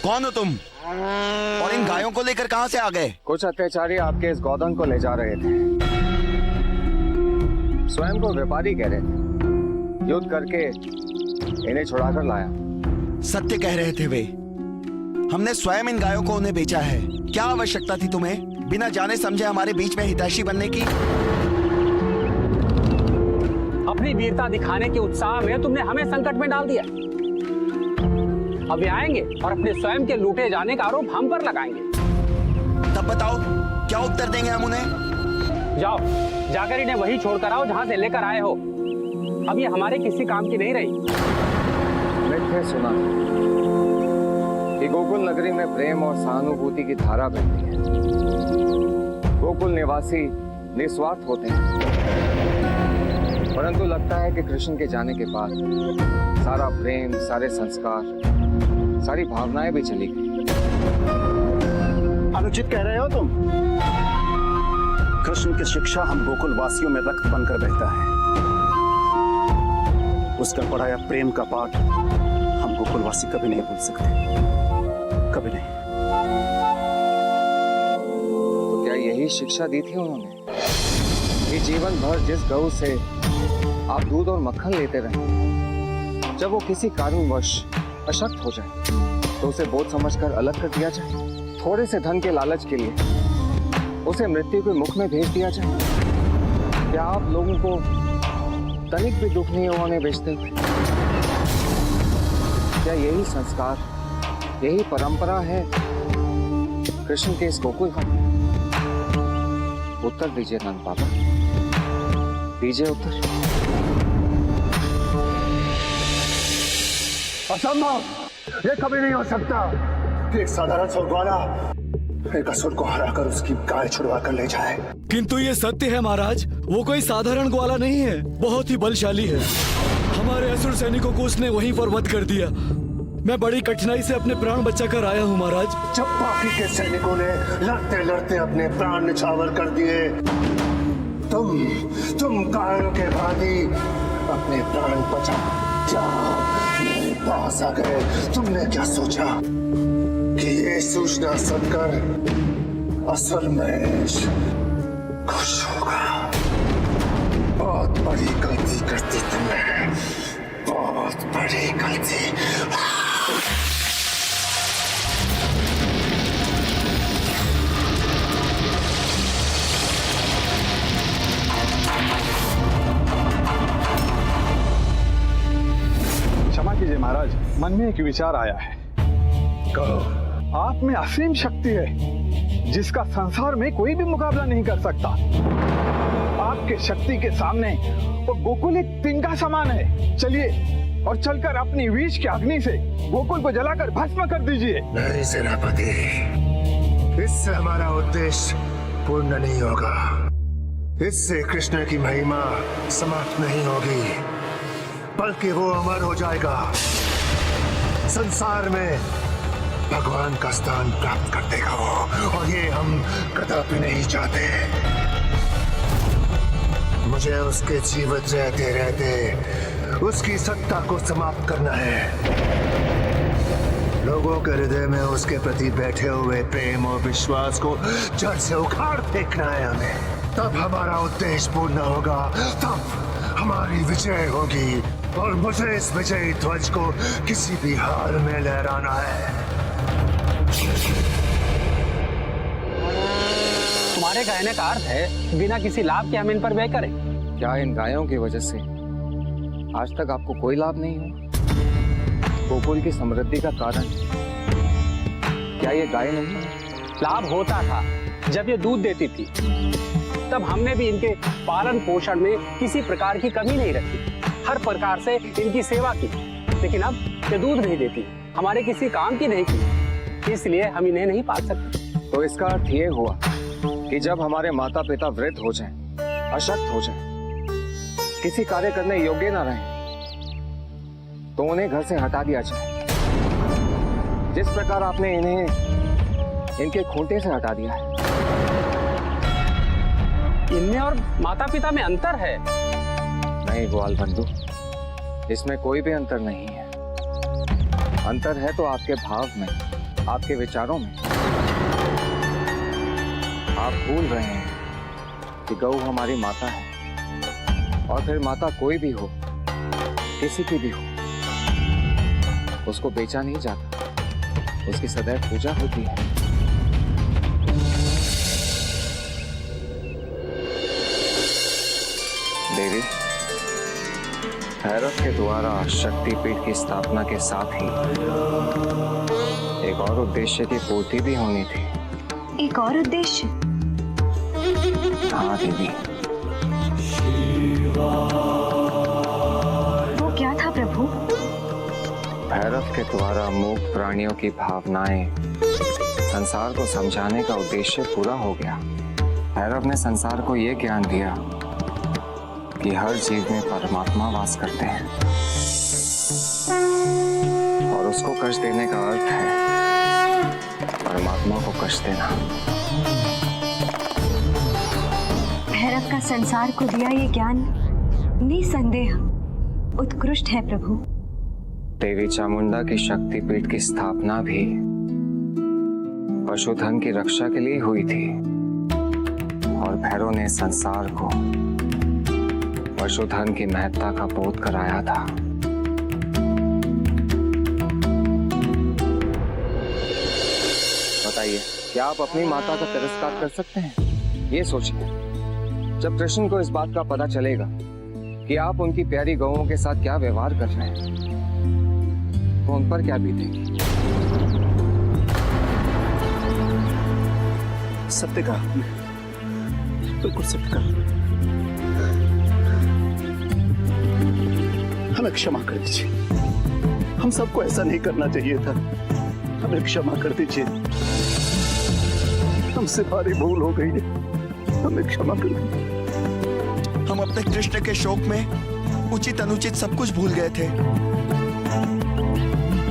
कौन हो तुम? और इन गायों को लेकर कहां से आ गए? कुछ अत्याचारी आपके इस गौधन को ले जा रहे थे। स्वयं को व्यापारी कह रहे थे। युद्ध करके इन्हें छुड़ाकर लाया। सत्य कह रहे थे वे। हमने स्वयं इन गायों को उन्हें बेचा है। क्या आवश्यकता थी तुम्हें बिना जाने समझे हमारे बीच में हितैषी बनने की? अपनी वीरता दिखाने के उत्साह में तुमने हमें संकट में डाल दिया। अब ये आएंगे और अपने स्वयं के लूटे जाने का आरोप हम पर लगाएंगे। तब बताओ क्या उत्तर देंगे हम उन्हें? जाओ, जाकर इन्हें वही छोड़कर आओ जहां से लेकर आए हो। अब ये हमारे किसी काम की नहीं रही। मैंने सुना कि गोकुल नगरी में प्रेम और सहानुभूति की धारा बहती है। गोकुल निवासी निस्वार्थ होते हैं, परंतु लगता है कि कृष्ण के जाने के बाद सारा प्रेम, सारे संस्कार, सारी भावनाएं भी चली गई। अनुचित कह रहे हो तुम। कृष्ण की शिक्षा हम गोकुल वासियों में रक्त बनकर बहता है। उसका पढ़ाया प्रेम का पाठ हम गोकुलवासी कभी नहीं भूल सकते, कभी नहीं। तो क्या यही शिक्षा दी थी उन्होंने कि जीवन भर जिस गऊ से आप दूध और मक्खन लेते रहे, जब वो किसी कारणवश अशक्त हो जाए तो उसे बोझ समझकर अलग कर दिया जाए? थोड़े से धन के लालच के लिए उसे मृत्यु के मुख में भेज दिया जाए? क्या आप लोगों को तनिक भी दुख नहीं उन्होंने बेचते हुए? क्या यही संस्कार, यही परंपरा है कृष्ण के इस गोकुल का? उत्तर दीजिए नंद बाबा, दीजिए उत्तर। असंभव, ये कभी नहीं हो सकता। एक साधारण स्वर्गवाला एक असुर को हराकर उसकी गाय छुड़वा कर ले जाए। किंतु ये सत्य है महाराज, वो कोई साधारण ग्वाला नहीं है, बहुत ही बलशाली है। हमारे असुर सैनिकों को उसने वहीं पर वध कर दिया। मैं बड़ी कठिनाई से अपने प्राण बचा कर आया हूँ महाराज। जब बाकी के सैनिकों ने लड़ते लड़ते अपने प्राण निछावर कर दिए, तुम गायों के भांति अपने प्राण बचा मेरे पास आ गए। तुमने क्या सोचा कि ये सूचना सुनकर असुर महेश खुश होगा? बहुत बड़ी गलती करती तुमने, बहुत बड़ी गलती। क्षमा कीजिए महाराज, मन में एक विचार आया है। कहो। आप में असीम शक्ति है जिसका संसार में कोई भी मुकाबला नहीं कर सकता। आपके शक्ति के सामने वो गोकुल एक तिनका समान है। चलिए और चलकर अपनी विष की अग्नि से गोकुल को जलाकर भस्म कर दीजिए। नहीं सेनापति, इससे हमारा उद्देश्य पूर्ण नहीं होगा। इससे कृष्ण की महिमा समाप्त नहीं होगी, बल्कि वो अमर हो जाएगा। संसार में भगवान का स्थान प्राप्त कर देगा वो, और ये हम कदापि नहीं चाहते। मुझे उसके जीवित रहते रहते उसकी सत्ता को समाप्त करना है। लोगों के हृदय में उसके प्रति बैठे हुए प्रेम और विश्वास को जड़ से उखाड़ फेंकना है हमें। तब हमारा उद्देश्य पूर्ण होगा, तब हमारी विजय होगी, और मुझे इस विजयी ध्वज को किसी भी हाल में लहराना है। तुम्हारे कहने का अर्थ है बिना किसी लाभ के हम इन पर व्यय करें? क्या इन गायों की वजह से आज तक आपको कोई लाभ नहीं हुआ? गोकुल की समृद्धि का कारण क्या ये गाय नहीं? लाभ होता था जब ये दूध देती थी, तब हमने भी इनके पालन पोषण में किसी प्रकार की कमी नहीं रखी, हर प्रकार से इनकी सेवा की। लेकिन अब ये दूध नहीं देती, हमारे किसी काम की नहीं की, इसलिए हम इन्हें नहीं पाल सकते। तो इसका अर्थ ये हुआ कि जब हमारे माता पिता वृद्ध हो जाएं, अशक्त हो जाएं, किसी कार्य करने योग्य न रहें, तो उन्हें घर से हटा दिया जाए। जिस प्रकार आपने इन्हें इनके खूंटे से हटा दिया है। इनमें और माता पिता में अंतर है? नहीं ग्वाल बंधु, इसमें कोई भी अंतर नहीं है। अंतर है तो आपके भाव में, आपके विचारों में। आप भूल रहे हैं कि गऊ हमारी माता है, और फिर माता कोई भी हो, किसी की भी हो, उसको बेचा नहीं जाता, उसकी सदैव पूजा होती है। देवी, भैरव के द्वारा शक्तिपीठ की स्थापना के साथ ही एक और उद्देश्य की पूर्ति भी होनी थी। एक और उद्देश्य? हाँ देवी। वो क्या था प्रभु? भैरव के द्वारा मूक प्राणियों की भावनाएं संसार को समझाने का उद्देश्य पूरा हो गया। भैरव ने संसार को ये ज्ञान दिया कि हर जीव में परमात्मा वास करते हैं, और उसको कष्ट देने का अर्थ है परमात्मा को कष्ट देना। भैरव का संसार को दिया ये ज्ञान निसंदेह उत्कृष्ट है प्रभु। देवी चामुंडा की शक्तिपीठ की स्थापना भी पशुधन की रक्षा के लिए हुई थी, और भैरव ने संसार को पशुधन की महत्ता का बोध कराया था। बताइए, क्या आप अपनी माता का तिरस्कार कर सकते हैं? ये सोचिए, जब कृष्ण को इस बात का पता चलेगा कि आप उनकी प्यारी गौओं के साथ क्या व्यवहार कर रहे हैं, तो उन पर क्या बीतेगी? सत्य कहा, बिल्कुल सत्य कहा। हमें क्षमा कर दीजिए, हम सबको ऐसा नहीं करना चाहिए था। हमें क्षमा कर दीजिए, हमसे भारी भूल हो गई है, हमें क्षमा कर दीजिए। हम अपने कृष्ण के शोक में उचित अनुचित सब कुछ भूल गए थे,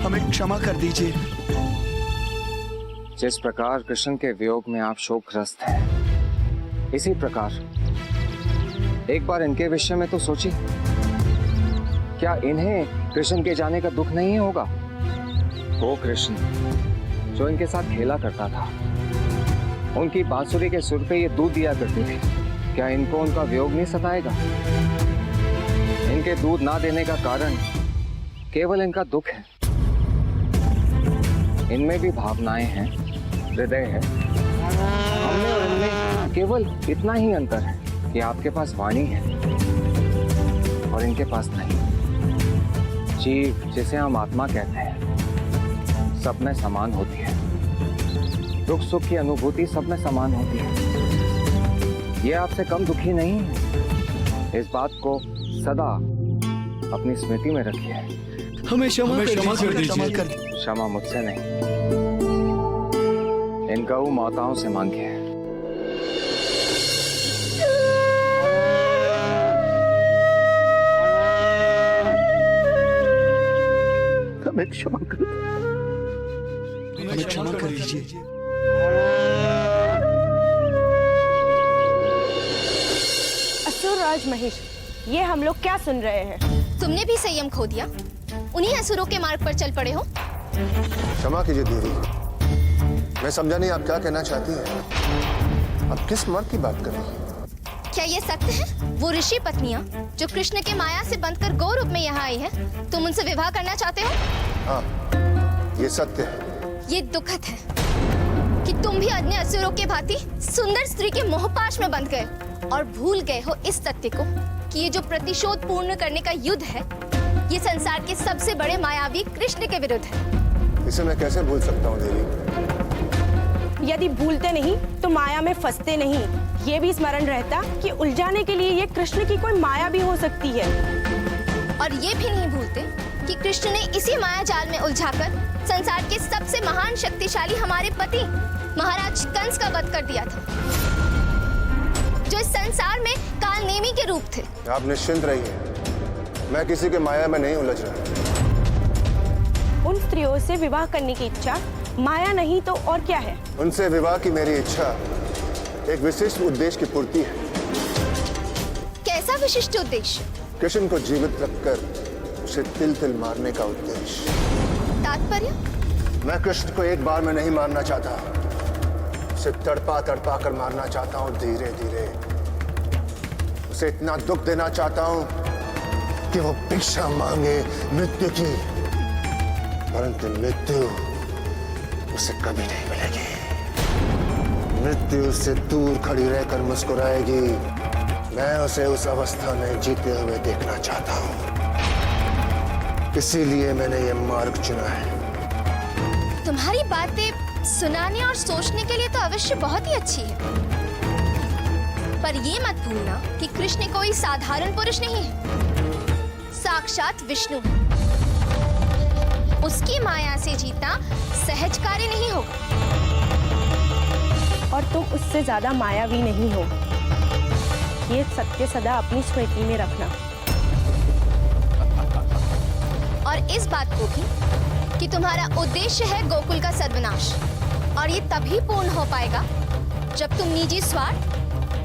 हमें क्षमा कर दीजिए। जिस प्रकार कृष्ण के वियोग में आप शोकग्रस्त हैं, इसी प्रकार एक बार इनके विषय में तो सोचिए। क्या इन्हें कृष्ण के जाने का दुख नहीं होगा? वो कृष्ण जो इनके साथ खेला करता था, उनकी बांसुरी के सुर पे ये दूध दिया करती थी, क्या इनको उनका वियोग नहीं सताएगा? इनके दूध ना देने का कारण केवल इनका दुख है। इनमें भी भावनाएं हैं, हृदय है। हमने और इनमें केवल इतना ही अंतर है कि आपके पास वाणी है और इनके पास नहीं। जीव, जिसे हम आत्मा कहते हैं, सब में समान होती है। दुख सुख की अनुभूति सब में समान होती है। ये आपसे कम दुखी नहीं है। इस बात को सदा अपनी स्मृति में रखिए। हमें क्षमा कर दीजिए। क्षमा मुझसे नहीं, इन गऊ माताओं से मांगिए। हमें क्षमा कर दीजिए। असुरराज महेश, ये हम लोग क्या सुन रहे हैं? तुमने भी संयम खो दिया, उन्हीं असुरों के मार्ग पर चल पड़े हो। क्षमा कीजिए देवी, मैं समझा नहीं आप क्या कहना चाहती हैं। आप किस मर्द की बात कर रही हैं? क्या ये सत्य है? वो ऋषि पत्नियां जो कृष्ण के माया से बंधकर गौ रूप में यहाँ आई हैं, तुम उनसे विवाह करना चाहते हो? हाँ, ये सत्य है। ये दुखद है कि तुम भी अन्य असुरों के भांति सुंदर स्त्री के मोहपाश में बंध गए और भूल गए हो इस तथ्य को कि ये जो प्रतिशोध पूर्ण करने का युद्ध है, ये संसार के सबसे बड़े मायावी कृष्ण के विरुद्ध है। इसे मैं कैसे भूल सकता हूँ देवी? यदि भूलते नहीं तो माया में फंसते नहीं। ये भी स्मरण रहता कि उलझाने के लिए ये कृष्ण की कोई माया भी हो सकती है। और ये भी नहीं भूलते कि कृष्ण ने इसी माया जाल में उलझाकर संसार के सबसे महान शक्तिशाली हमारे पति महाराज कंस का वध कर दिया था, जो इस संसार में कालनेमी के रूप थे। आप निश्चिंत रहिए, मैं किसी के माया में नहीं उलझ रहा। उन स्त्रियों से विवाह करने की इच्छा माया नहीं तो और क्या है? उनसे विवाह की मेरी इच्छा एक विशिष्ट उद्देश्य की पूर्ति है। कैसा विशिष्ट उद्देश्य? कृष्ण को जीवित रखकर उसे तिल तिल मारने का उद्देश्य। तात्पर्य? मैं कृष्ण को एक बार में नहीं मारना चाहता, उसे तड़पा तड़पा कर मारना चाहता हूं, धीरे धीरे। उसे इतना दुख देना चाहता हूं कि वो भिक्षा मांगे मृत्यु की, परंतु मृत्यु उसे कभी नहीं मिलेगी। मृत्यु उससे दूर खड़ी रहकर मुस्कुराएगी। मैं उसे उस अवस्था में जीते हुए देखना चाहता हूं, इसीलिए मैंने ये मार्ग चुना है। तुम्हारी बातें सुनाने और सोचने के लिए तो अवश्य बहुत ही अच्छी है, पर ये मत भूलना कि कृष्ण कोई साधारण पुरुष नहीं है, साक्षात विष्णु है। उसकी माया से जीतना सहज कार्य नहीं होगा। और तुम उससे ज्यादा मायावी नहीं हो, ये सत्य सदा अपनी स्मृति में रखना। और इस बात को भी कि तुम्हारा उद्देश्य है गोकुल का सर्वनाश, और ये तभी पूर्ण हो पाएगा जब तुम निजी स्वार्थ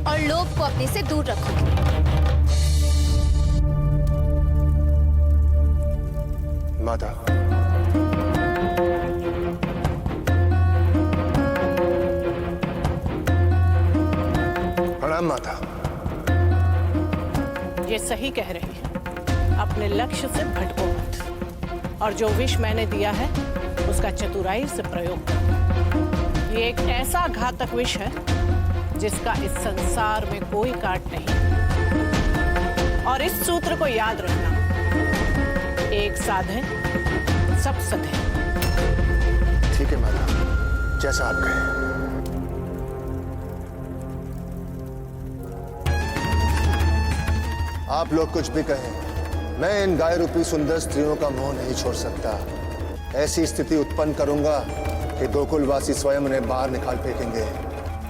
और लोभ को अपने से दूर रखोगे। माता, प्रणाम माता। ये सही कह रही है, अपने लक्ष्य से भटको मत, और जो विष मैंने दिया है उसका चतुराई से प्रयोग करो। ये एक ऐसा घातक विष है जिसका इस संसार में कोई काट नहीं। और इस सूत्र को याद रखना, एक साधे सब सधे। ठीक है माता, जैसा आप कहें। आप लोग कुछ भी कहें, मैं इन गाय रूपी सुंदर स्त्रियों का मोह नहीं छोड़ सकता। ऐसी स्थिति उत्पन्न करूंगा कि गोकुलवासी स्वयं उन्हें बाहर निकाल फेंकेंगे।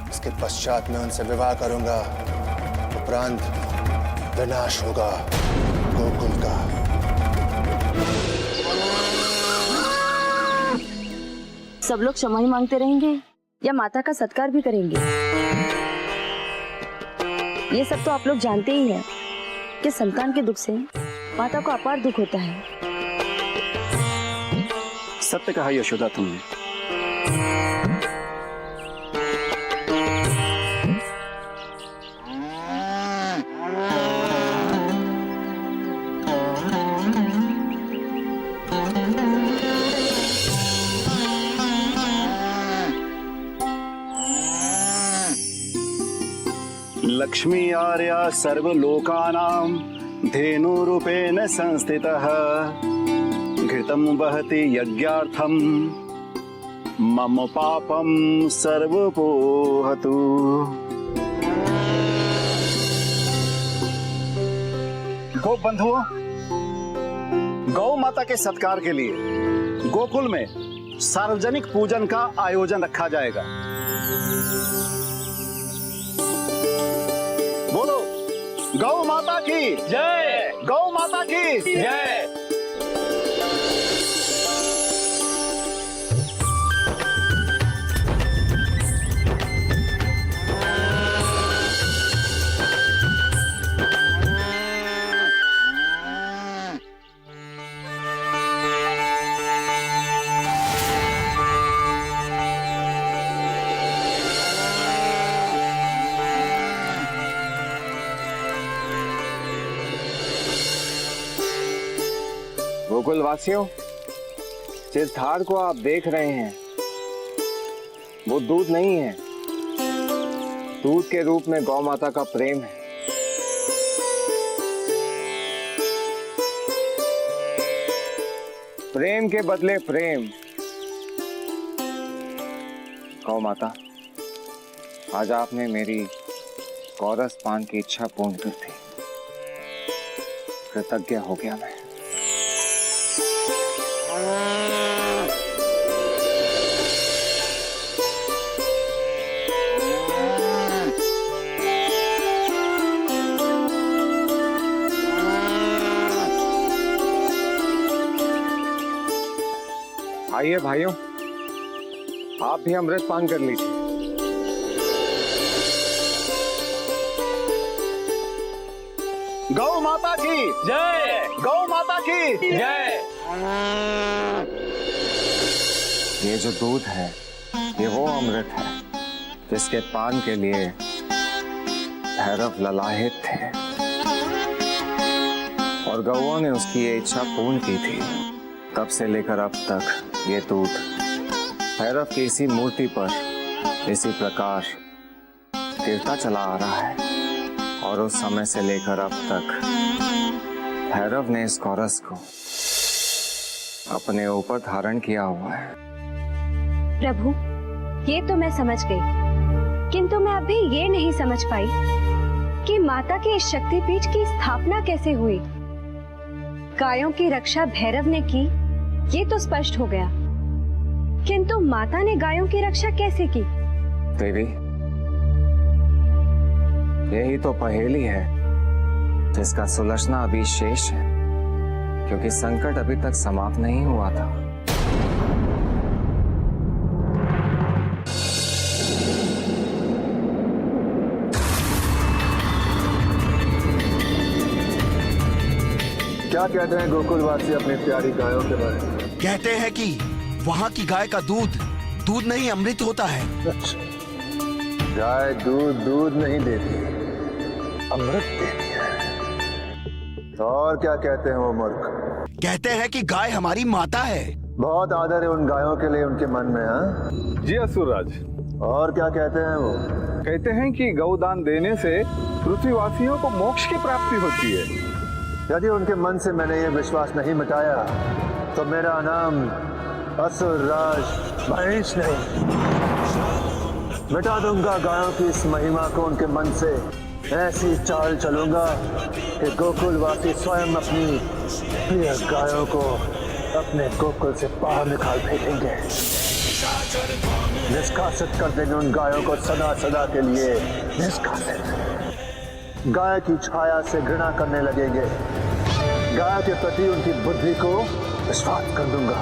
इसके पश्चात मैं उनसे विवाह करूंगा, उपरांत विनाश होगा गोकुल का। सब लोग क्षमा ही मांगते रहेंगे या माता का सत्कार भी करेंगे? ये सब तो आप लोग जानते ही हैं कि संतान के दुख से माता को अपार दुख होता है। सत्य कहा यशोदा तुमने। लक्ष्मी आर्या सर्वलोकानां धेनुरूपेण संस्थितः घृतं वहति यज्ञार्थं मम पापं सर्वपोहतु। गो बंधुओं, गौ माता के सत्कार के लिए गोकुल में सार्वजनिक पूजन का आयोजन रखा जाएगा। बोलो गौ माता की जय, गौ माता की जय। गोकुल वासियों, जिस धार को आप देख रहे हैं वो दूध नहीं है, दूध के रूप में गौ माता का प्रेम है। प्रेम के बदले प्रेम। गौ माता, आज आपने मेरी कौरस पान की इच्छा पूर्ण कर दी। कृतज्ञ हो गया मैं। आइए भाइयों, आप भी अमृत पान कर लीजिए। गौ माता की जय, गौ माता की जय। ये जो दूध है ये वो अमृत है जिसके पान के लिए भैरव ललाहित थे और गौओं ने उसकी ये इच्छा पूर्ण की थी। तब से लेकर अब तक ये दूध भैरव की इसी मूर्ति पर इसी प्रकार गिरता चला आ रहा है और उस समय से लेकर अब तक भैरव ने इस कौरस को अपने ऊपर धारण किया हुआ है। प्रभु, ये तो मैं समझ गई, किंतु मैं अभी ये नहीं समझ पाई कि माता के इस शक्तिपीठ की स्थापना कैसे हुई। गायों की रक्षा भैरव ने की, ये तो स्पष्ट हो गया, किंतु माता ने गायों की रक्षा कैसे की? देवी, यही तो पहेली है जिसका सुलझना अभी शेष है, क्योंकि संकट अभी तक समाप्त नहीं हुआ था। क्या कहते हैं गोकुलवासी अपनी प्यारी गायों के बारे में? कहते हैं कि वहाँ की गाय का दूध नहीं अमृत होता है। गाय दूध नहीं देती, अमृत देती है। और क्या कहते हैं वो मूर्ख? कहते हैं कि गाय हमारी माता है। बहुत आदर है उन गायों के लिए उनके मन में। हाँ जी असुरराज। और क्या कहते हैं वो? कहते हैं कि गौदान देने से पृथ्वीवासियों को मोक्ष की प्राप्ति होती है। यदि उनके मन से मैंने ये विश्वास नहीं मिटाया तो मेरा नाम असुरराज महेश नहीं। मिटा दूंगा गायों की इस महिमा को उनके मन से। ऐसी चाल चलूंगा कि गोकुलवासी स्वयं अपनी प्रिय गायों को अपने गोकुल से बाहर निकाल फेंकेंगे। निष्कासित कर देंगे उन गायों को सदा सदा के लिए निष्कासित। गाय की छाया से घृणा करने लगेंगे। गाय के प्रति उनकी बुद्धि को विश्वास कर दूंगा।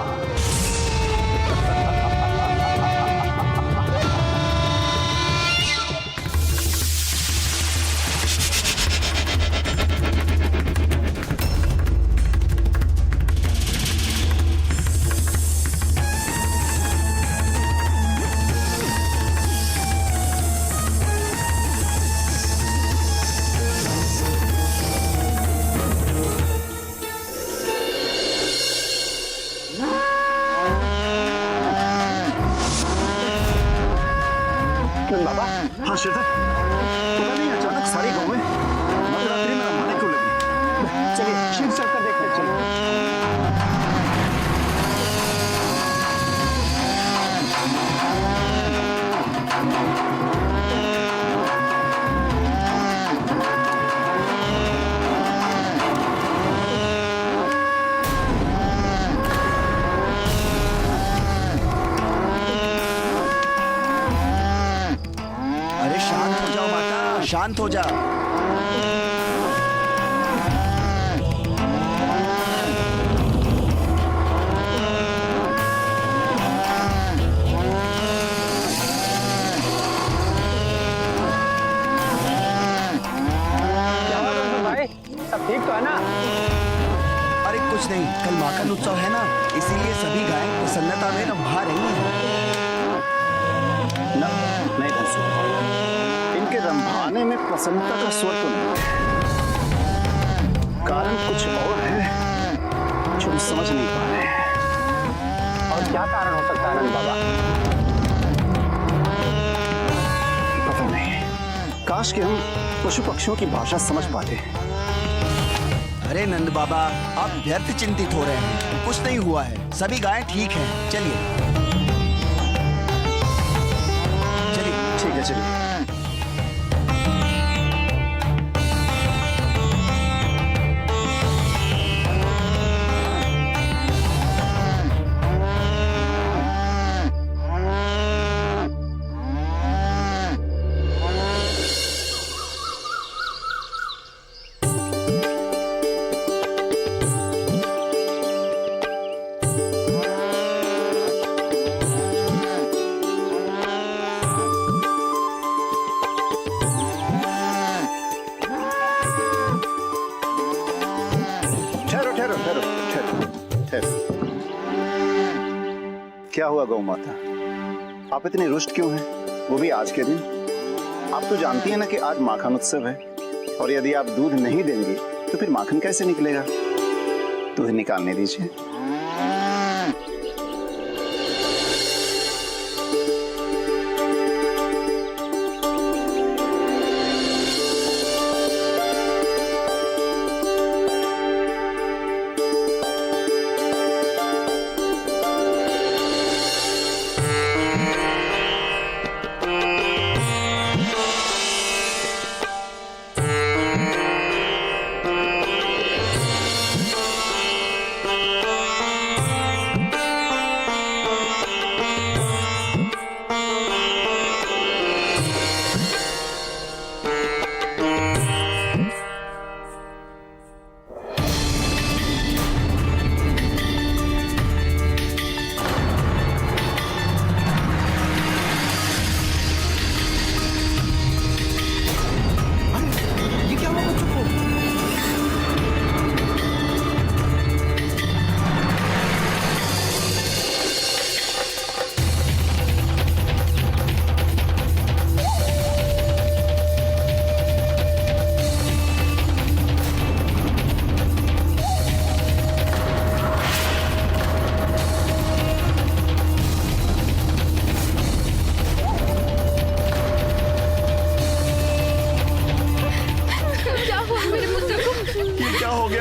बाबा, हाँ श्रीधर, पता नहीं अचानक सारी गौएं मध्यरात्रि में रंभाने क्यों लगी? चलिए शीघ्र चलकर देखते हैं। चलिए। अरे शांत हो जाओ माता, शांत हो जा। भाई सब ठीक तो है ना? अरे कुछ नहीं, कल माखन उत्सव है ना, इसीलिए सभी गायें प्रसन्नता में रंभा रही हैं। नहीं धनसु, इनके रंभाने में प्रसन्नता का स्वर तो नहीं है। कारण कुछ और है जो हम समझ नहीं पा रहे हैं। और क्या कारण हो सकता है नंद बाबा? पता नहीं, काश कि हम पशु पक्षियों की भाषा समझ पाते। अरे नंद बाबा, आप व्यर्थ चिंतित हो रहे हैं। कुछ नहीं हुआ है, सभी गायें ठीक हैं। चलिए ठीक है, चलिए। क्या हुआ गौ माता, आप इतनी रुष्ट क्यों हैं, वो भी आज के दिन? आप तो जानती हैं ना कि आज माखन उत्सव है, और यदि आप दूध नहीं देंगी तो फिर माखन कैसे निकलेगा? दूध निकालने दीजिए।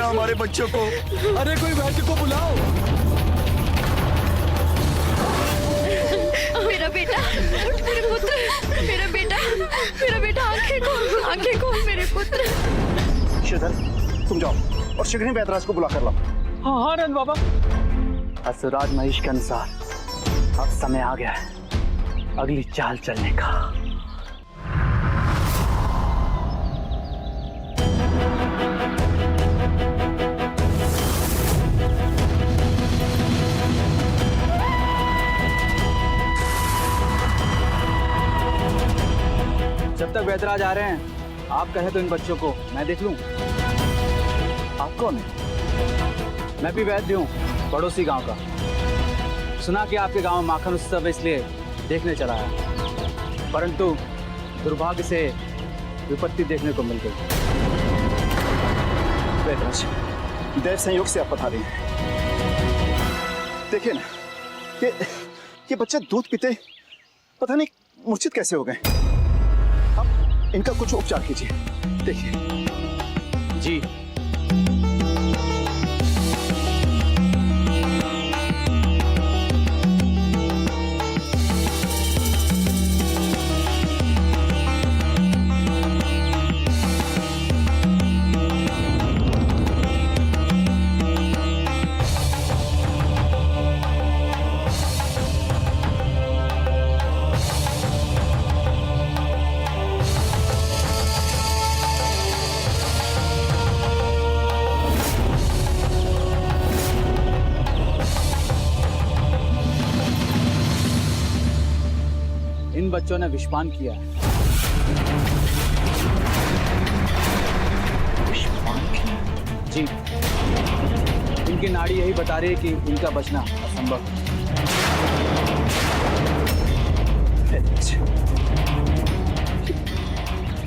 हमारे बच्चों को। अरे कोई वैद्य को बुलाओ। मेरा बेटा, उठ मेरे पुत्र, मेरा बेटा आंखें खोल मेरे पुत्र। श्रीधर, तुम जाओ और शीघ्र ही वैदराज को बुला कर लाओ। हाँ नंद बाबा। असुराज महेश के अनुसार अब समय आ गया है अगली चाल चलने का। जब तक वैदराज आ रहे हैं, आप कहे तो इन बच्चों को मैं देख लूं। आप कौन है? मैं भी वैद्य हूँ, पड़ोसी गांव का। सुना कि आपके गांव में माखन उत्सव है, इसलिए देखने चला है, परंतु दुर्भाग्य से विपत्ति देखने को मिल गई। वैदराज, देव संयोग से आप पधारे हैं। देखिए ना, ये बच्चे दूध पीते पता नहीं मूर्छित कैसे हो गए। आप इनका कुछ उपचार कीजिए। देखिए जी। इन बच्चों ने विषपान किया है। विषपान किया? जी, इनकी नाड़ी यही बता रही है कि इनका बचना असंभव है।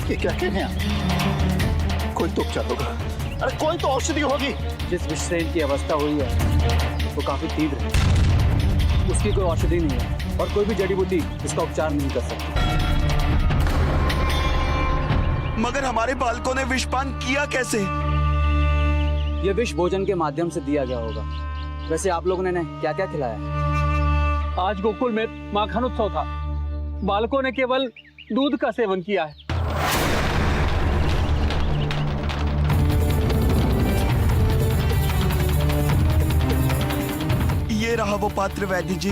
ये क्या कह रहे हैं आप? कोई तो उपचार होगा। अरे कोई तो औषधि होगी। जिस विष से इनकी अवस्था हुई है वो काफी तीव्र है, उसकी कोई औषधि नहीं है और कोई भी जड़ी बूटी इसका उपचार नहीं कर सकती। मगर हमारे बालकों ने विषपान किया कैसे? यह विष भोजन के माध्यम से दिया गया होगा। वैसे आप लोगों ने क्या क्या खिलाया? आज गोकुल में माखन उत्सव था, बालकों ने केवल दूध का सेवन किया है। ये रहा वो पात्र वैद्य जी।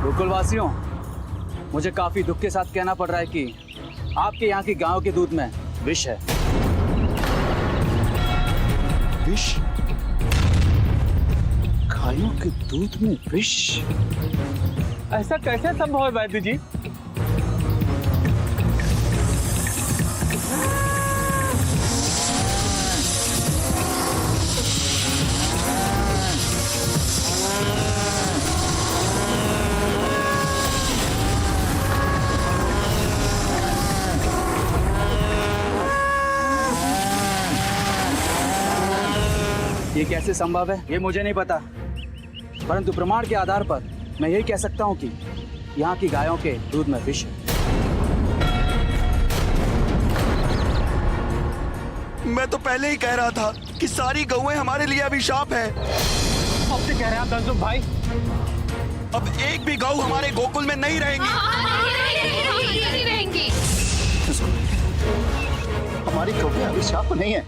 गोकुलवासियों, मुझे काफी दुख के साथ कहना पड़ रहा है कि आपके यहाँ की गांव के दूध में विष है। विष? गायों के दूध में विष? ऐसा कैसे संभव है वैद्य जी? ये कैसे संभव है ये मुझे नहीं पता, परंतु प्रमाण के आधार पर मैं यही कह सकता हूँ कि यहाँ की गायों के दूध में विष है। मैं तो पहले ही कह रहा था कि सारी गौएं हमारे लिए अभिशाप है। अब से कह रहे हैं आप धनसुख भाई? अब एक भी गौ हमारे गोकुल में नहीं रहेंगी। हमारी गौएं अभिशाप नहीं है।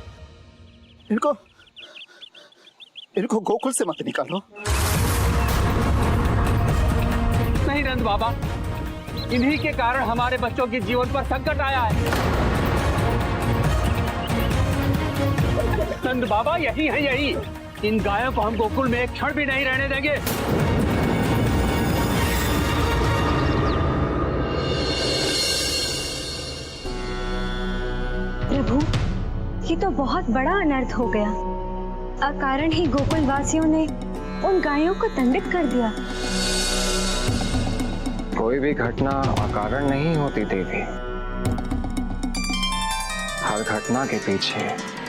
इनको गोकुल से मत निकालो। नहीं नंद बाबा, इन्हीं के कारण हमारे बच्चों के जीवन पर संकट आया है। नंद बाबा यही है, यही। इन गायों को हम गोकुल में एक क्षण भी नहीं रहने देंगे। प्रभु, ये तो बहुत बड़ा अनर्थ हो गया। अकारण ही गोकुल वासियों ने उन गायों को दंडित कर दिया। कोई भी घटना अकारण नहीं होती देवी। हर घटना के पीछे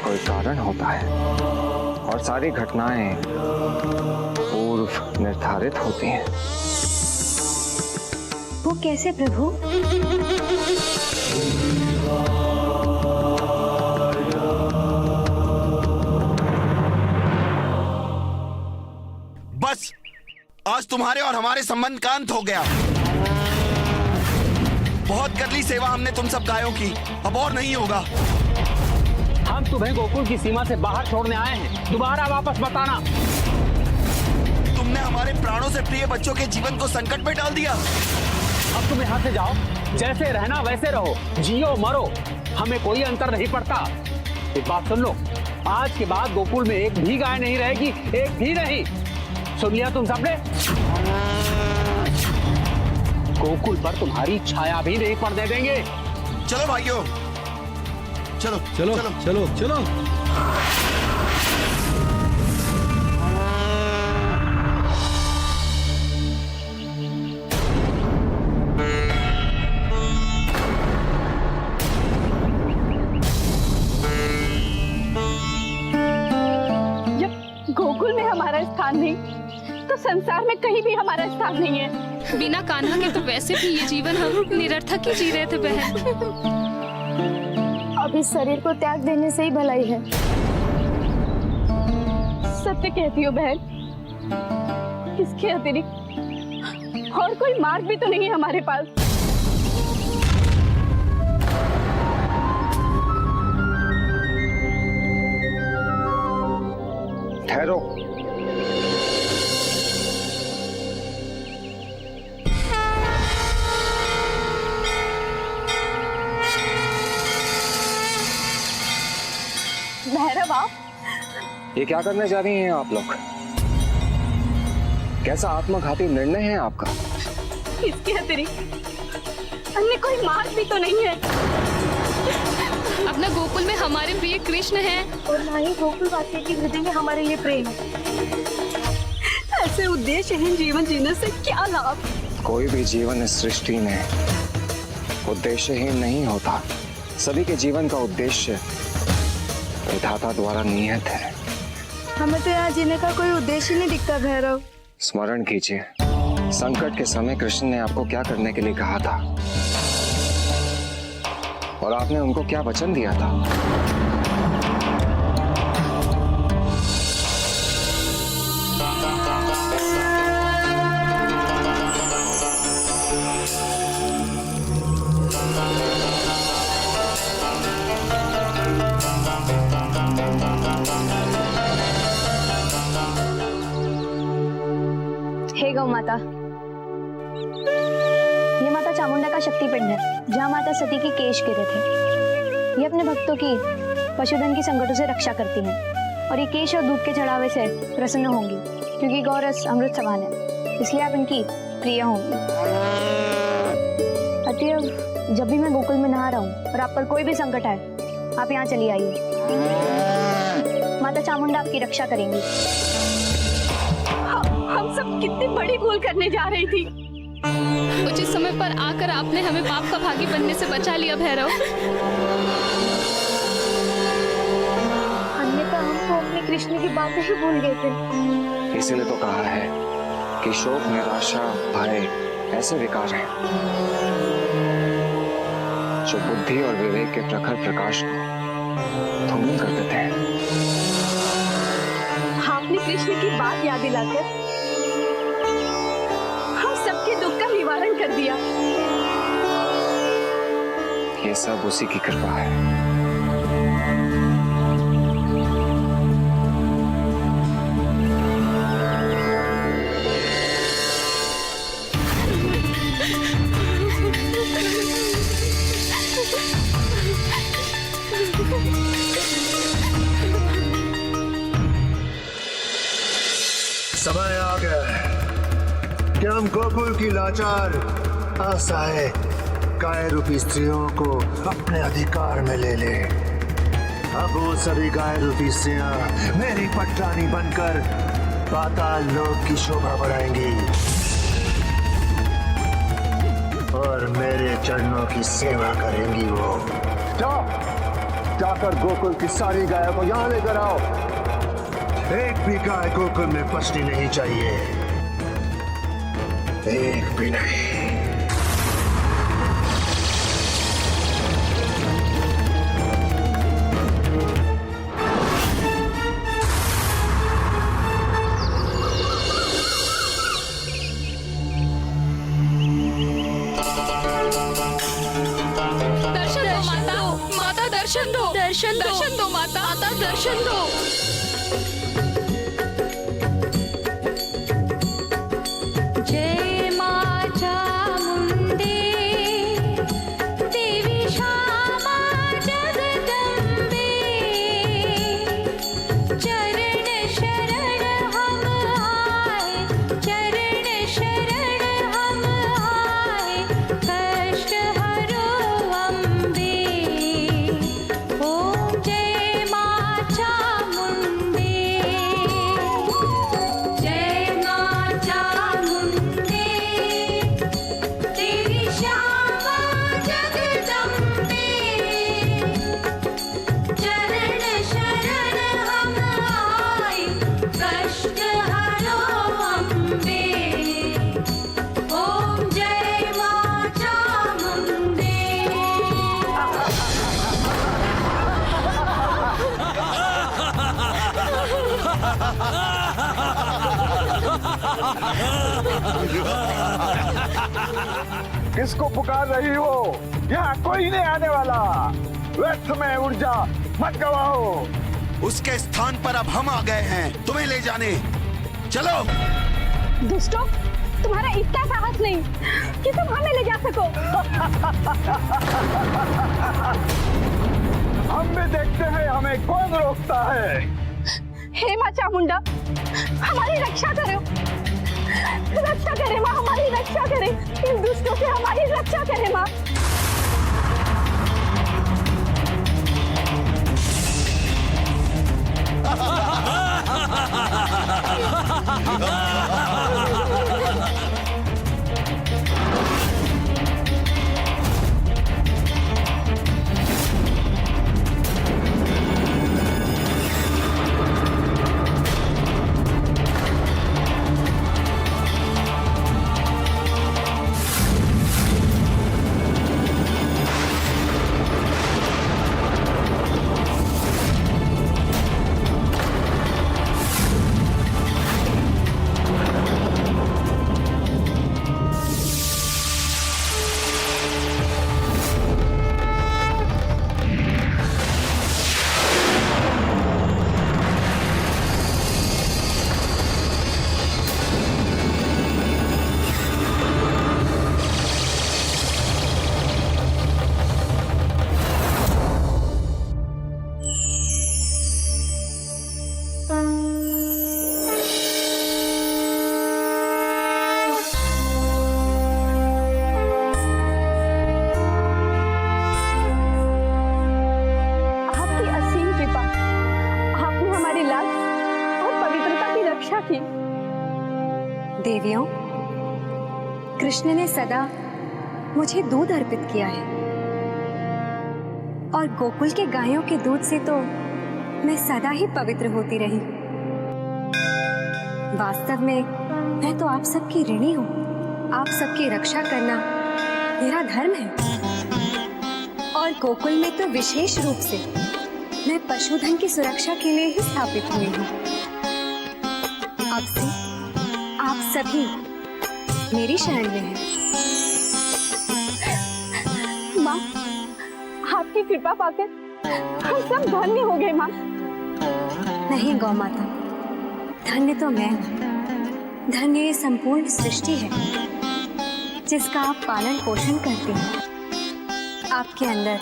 कोई कारण होता है और सारी घटनाएं पूर्व निर्धारित होती हैं। वो कैसे प्रभु? बस आज तुम्हारे और हमारे संबंध का अंत हो गया। बहुत कर ली सेवा हमने तुम सब गायों की, अब और नहीं होगा। हम तुम्हें गोकुल की सीमा से बाहर छोड़ने आए हैं, दोबारा वापस बताना। तुमने हमारे प्राणों से प्रिय बच्चों के जीवन को संकट में डाल दिया। अब तुम यहाँ से जाओ, जैसे रहना वैसे रहो, जियो मरो, हमें कोई अंतर नहीं पड़ता। एक बात सुन लो, आज के बाद गोकुल में एक भी गाय नहीं रहेगी, एक भी नहीं। सुन लिया तुम सबने? गोकुल पर तुम्हारी छाया भी नहीं पड़ने देंगे। चलो भाइयों, चलो चलो चलो चलो, चलो। जब गोकुल में हमारा स्थान नहीं, तो संसार में कहीं भी हमारा स्थान नहीं है। बिना कान्हा के तो वैसे भी ये जीवन हम निरर्थक ही जी रहे थे बहन। अब इस शरीर को त्याग देने से ही भलाई है। सत्य कहती हो बहन, इसके अतिरिक्त और कोई मार्ग भी तो नहीं है हमारे पास। ठहरो। भैरव, आप ये क्या करने जा रही हैं आप लोग? कैसा आत्मघाती निर्णय है आपका? इसके अतिरिक्त अन्य कोई मार्ग भी तो नहीं है। अपना गोकुल में हमारे प्रिय कृष्ण हैं और ना ही गोकुल वासियों की हृदय में हमारे लिए प्रेम है। ऐसे उद्देश्यहीन जीवन जीने से क्या लाभ? कोई भी जीवन इस सृष्टि में उद्देश्यहीन नहीं होता। सभी के जीवन का उद्देश्य विधाता द्वारा नियत है। हमें तो यहाँ जीने का कोई उद्देश्य नहीं दिखता भैरव। स्मरण कीजिए, संकट के समय कृष्ण ने आपको क्या करने के लिए कहा था और आपने उनको क्या वचन दिया था। हे गौ माता, ये माता चामुंडा का शक्तिपिंड है, जहाँ माता सती की केश गिरे थे। ये अपने भक्तों की पशुधन की संकटों से रक्षा करती हैं और ये केश और दूध के चढ़ावे से प्रसन्न होंगी, क्योंकि गौरस अमृत समान है, इसलिए आप इनकी प्रिय होंगी। अतएव जब भी मैं गोकुल में नहा रहा हूँ और आप पर कोई भी संकट आए, आप यहाँ चली आइए। माता चामुंडा आपकी रक्षा करेंगी। हम सब कितनी बड़ी भूल करने जा रही थी। उचित समय पर आकर आपने हमें पाप का भागी बनने से बचा लिया भैरव। अन्यथा हम तो अपने कृष्ण की बातें ही भूल गए थे। इसीलिए तो कहा है कि शोक, निराशा, भय ऐसे विकार हैं जो बुद्धि और विवेक के प्रखर प्रकाश को धूमिल कर देते हैं। आपने कृष्ण की बात याद दिलाकर हम सबके दुख का निवारण कर दिया। ये सब उसी की कृपा है। समय आ गया है कि हम गोकुल की लाचार असहाय गाय रूपी स्त्रियों को अपने अधिकार में ले ले। अब वो सभी गाय रूपी स्त्रियां मेरी पटरानी बनकर पाताल लोक की शोभा बढ़ाएंगी और मेरे चरणों की सेवा करेंगी। वो जाकर गोकुल की सारी गायों को यहाँ लेकर आओ। एक भी गाय गोकुल में बचनी नहीं चाहिए, एक भी नहीं। दर्शन दो माता, माता दर्शन दो, दर्शन दो माता, माता दर्शन दो। किसको पुकार रही हो? यहाँ कोई नहीं आने वाला। व्यर्थ में ऊर्जा मत गवाओ। उसके स्थान पर अब हम आ गए हैं तुम्हें ले जाने। चलो। दुष्टों, तुम्हारा इतना साहस नहीं कि तुम हमें ले जा सको। हम भी देखते हैं हमें कौन रोकता है। हे माँ चामुंडा, हमारी रक्षा करो, रक्षा करे माँ, हमारी रक्षा करे, इन दुष्टों से हमारी रक्षा करे माँ। थी। देवियों, कृष्ण ने सदा मुझे दूध अर्पित किया है और गोकुल के गायों के दूध से तो मैं सदा ही पवित्र होती रही। वास्तव में मैं तो आप सबकी ऋणी हूँ। आप सबकी रक्षा करना मेरा धर्म है और गोकुल में तो विशेष रूप से मैं पशुधन की सुरक्षा के लिए ही स्थापित हुई हूँ। अब से आप सभी मेरी शरण में हैं। माँ, आपकी कृपा पाकर हम सब धन्य हो गए माँ। नहीं गौ माता, धन्य तो मैं हूँ। धन्य ये संपूर्ण सृष्टि है जिसका आप पालन पोषण करते हैं। आपके अंदर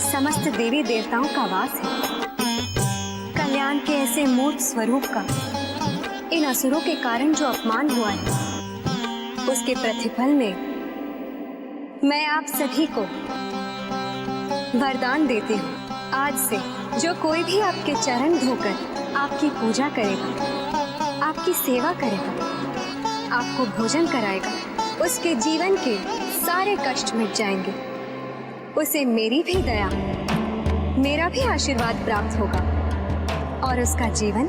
समस्त देवी देवताओं का वास है। कल्याण के ऐसे मूर्त स्वरूप का इन असुरों के कारण जो अपमान हुआ है, उसके प्रतिफल में मैं आप सभी को वरदान देती हूँ। आज से जो कोई भी आपके चरण धोकर आपकी पूजा करेगा, आपकी सेवा करेगा, आपको भोजन कराएगा, उसके जीवन के सारे कष्ट मिट जाएंगे। उसे मेरी भी दया, मेरा भी आशीर्वाद प्राप्त होगा और उसका जीवन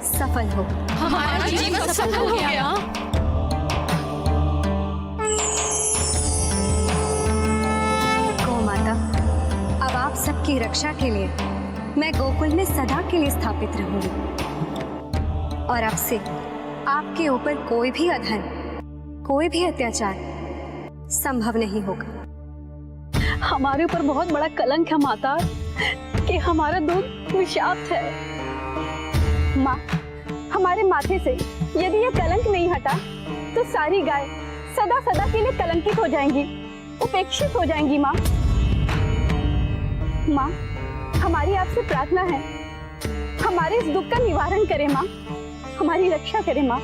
सफल होगा। हमारा जीवन सफल हो गया। गौ माता, अब आप सबकी रक्षा के लिए मैं गोकुल में सदा के लिए स्थापित रहूंगी और अब से आपके ऊपर कोई भी अधर्म, कोई भी अत्याचार संभव नहीं होगा। हमारे ऊपर बहुत बड़ा कलंक है माता कि हमारा दूध विषाक्त है। माँ, हमारे माथे से यदि यह कलंक नहीं हटा तो सारी गाय सदा सदा के लिए कलंकित हो जाएंगी, उपेक्षित हो जाएंगी। माँ, माँ, हमारी आपसे प्रार्थना है, हमारे इस दुख का निवारण करें माँ, हमारी रक्षा करें माँ।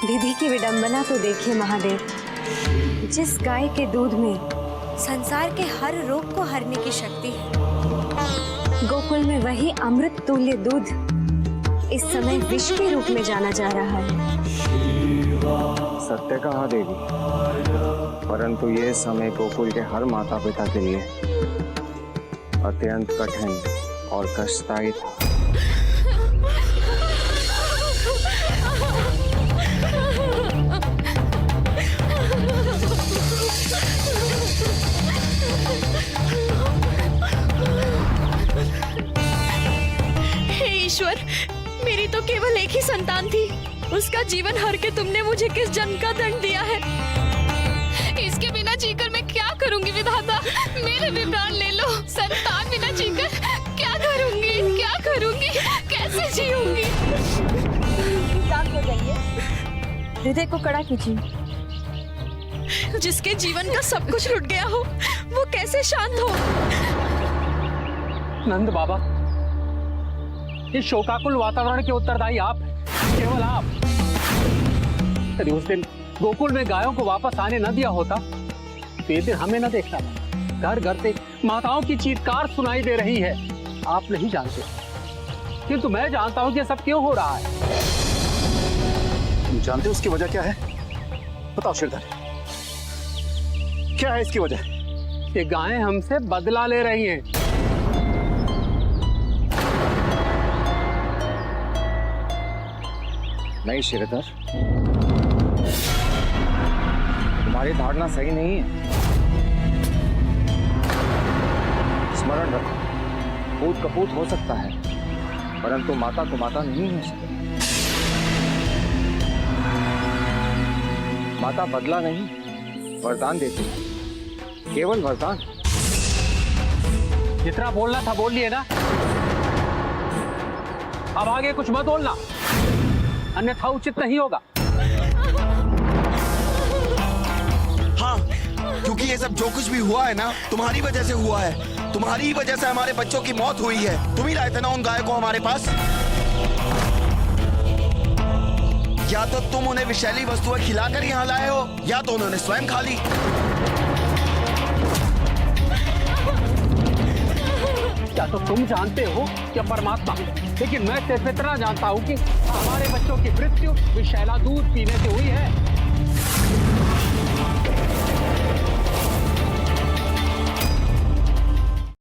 विधि की विडंबना तो देखिए महादेव। जिस गाय के दूध में संसार के हर रोग को हरने की शक्ति है, गोकुल में वही अमृत तुल्य दूध इस समय विष के रूप में जाना जा रहा है। सत्य कहा देवी, परंतु ये समय गोकुल के हर माता पिता के लिए अत्यंत कठिन और कष्टदायी था। हे ईश्वर, मेरी तो केवल एक ही संतान थी, उसका जीवन हर के तुमने मुझे किस जन्म का दंड दिया है। इसके बिना जीकर मैं क्या करूंगी विधाता, मेरे भी प्राण ले लो। संतान बिना जीकर क्या करूंगी, क्या करूंगी, कैसे जीऊंगी। शांत हो जाइए, हृदय को कड़ा कीजिए। जिसके जीवन का सब कुछ लुट गया हो वो कैसे शांत हो। नंद बाबा, इस शोकाकुल वातावरण के उत्तरदायी आप, केवल आप। यदि उस दिन गोकुल में गायों को वापस आने न दिया होता तो ये दिन हमें न देखना पड़ता। घर घर से माताओं की चीत्कार सुनाई दे रही है। आप नहीं जानते, किंतु मैं जानता हूं कि ये सब क्यों हो रहा है। तुम जानते हो उसकी वजह क्या है? बताओ श्रीधर, क्या है इसकी वजह? ये गायें हमसे बदला ले रही हैं। नहीं श्रीधर, तुम्हारी धारणा सही नहीं है। स्मरण रखो, पूत कपूत हो सकता है, परंतु माता को माता नहीं हो सकती। माता बदला नहीं, वरदान देती है, केवल वरदान। जितना बोलना था बोल लिए ना, अब आगे कुछ मत बोलना, अन्यथा उचित नहीं होगा। हाँ, क्योंकि ये सब जो कुछ भी हुआ है ना, तुम्हारी वजह से हुआ है। तुम्हारी ही वजह से हमारे बच्चों की मौत हुई है। तुम ही लाए थे ना उन गायों को हमारे पास। या तो तुम उन्हें विषैली वस्तुएं खिलाकर यहाँ लाए हो, या तो उन्होंने स्वयं खा ली। तो तुम जानते हो कि परमात्मा, लेकिन मैं सिर्फ इतना जानता हूं कि हमारे बच्चों की मृत्यु विषैला दूध पीने से हुई है।